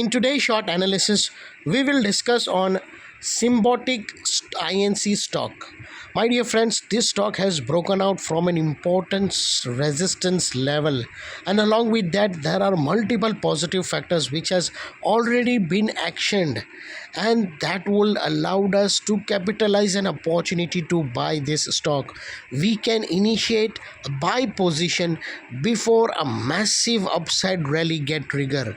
In today's short analysis, we will discuss on Symbotic INC stock. My dear friends, this stock has broken out from an important resistance level, and along with that, there are multiple positive factors which has already been actioned, and that will allow us to capitalize an opportunity to buy this stock. We can initiate a buy position before a massive upside rally get trigger.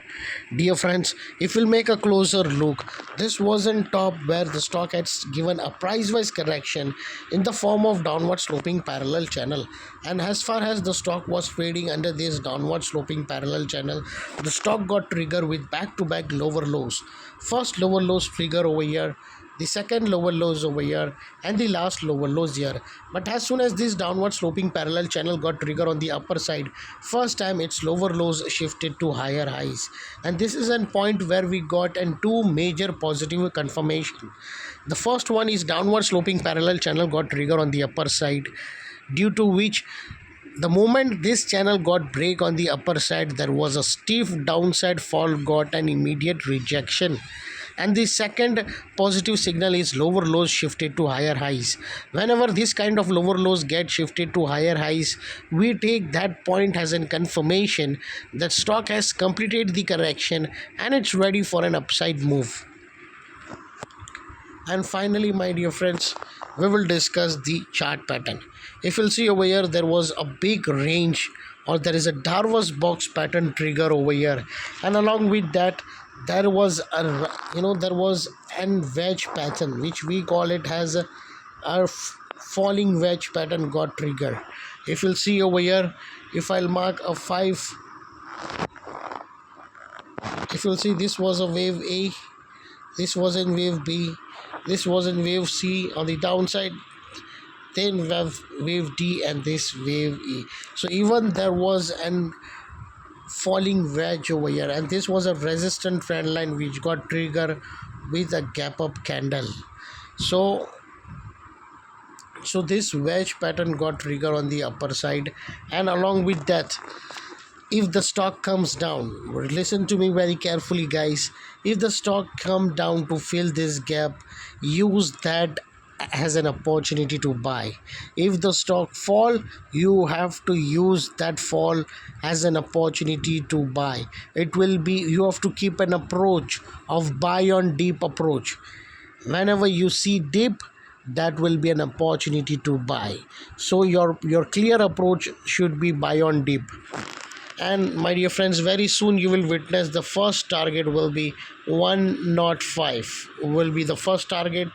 Dear friends, if we'll make a closer look, this was on top where the stock had given a price wise correction in the form of downward sloping parallel channel, and as far as the stock was trading under this downward sloping parallel channel, the stock got triggered with back to back lower lows. First lower lows trigger over here, the second lower lows over here, and the last lower lows here. But as soon as this downward sloping parallel channel got trigger on the upper side, first time its lower lows shifted to higher highs, and this is a point where we got an two major positive confirmation. The first one is downward sloping parallel channel got trigger on the upper side, due to which the moment this channel got break on the upper side, there was a stiff downside fall, got an immediate rejection. And the second positive signal is lower lows shifted to higher highs. Whenever this kind of lower lows get shifted to higher highs, we take that point as a confirmation that stock has completed the correction and it's ready for an upside move. And finally, my dear friends, we will discuss the chart pattern. If you'll see over here, there was a big range, or there is a Darvas box pattern trigger over here, and along with that there was an wedge pattern, which we call it as a falling wedge pattern got triggered. If you'll see over here, if I'll mark a 5, if you'll see, this was a wave A, this was in wave B, this was in wave C on the downside, then wave D, and this wave E. So even there was an falling wedge over here, and this was a resistant trend line which got triggered with a gap up candle. So this wedge pattern got triggered on the upper side, and along with that, if the stock comes down, listen to me very carefully guys, if the stock come down to fill this gap, use that as an opportunity to buy. If the stock fall, you have to use that fall as an opportunity to buy. It will be, you have to keep an approach of buy on dip approach. Whenever you see dip, that will be an opportunity to buy. So your clear approach should be buy on dip. And my dear friends, very soon you will witness the first target will be 105 will be the first target,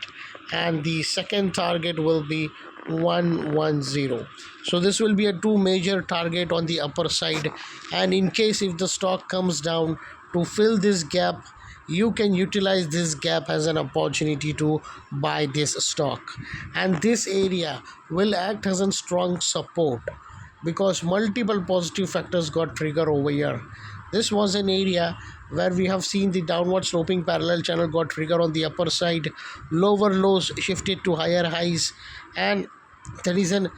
and the second target will be 110. So this will be a two major target on the upper side, and in case if the stock comes down to fill this gap, you can utilize this gap as an opportunity to buy this stock, and this area will act as a strong support because multiple positive factors got triggered over here. This was an area where we have seen the downward sloping parallel channel got triggered on the upper side, lower lows shifted to higher highs, and there is an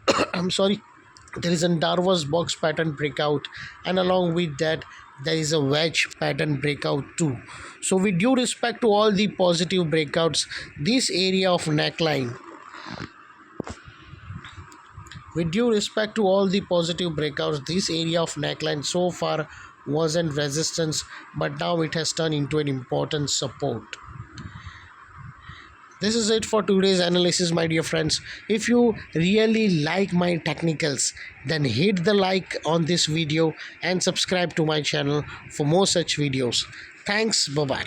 there is a Darvas box pattern breakout, and along with that there is a wedge pattern breakout too. So with due respect to all the positive breakouts, this area of neckline, with due respect to all the positive breakouts, this area of neckline so far wasn't resistance, but now it has turned into an important support. This is it for today's analysis, my dear friends. If you really like my technicals, then hit the like on this video and subscribe to my channel for more such videos. Thanks. Bye bye.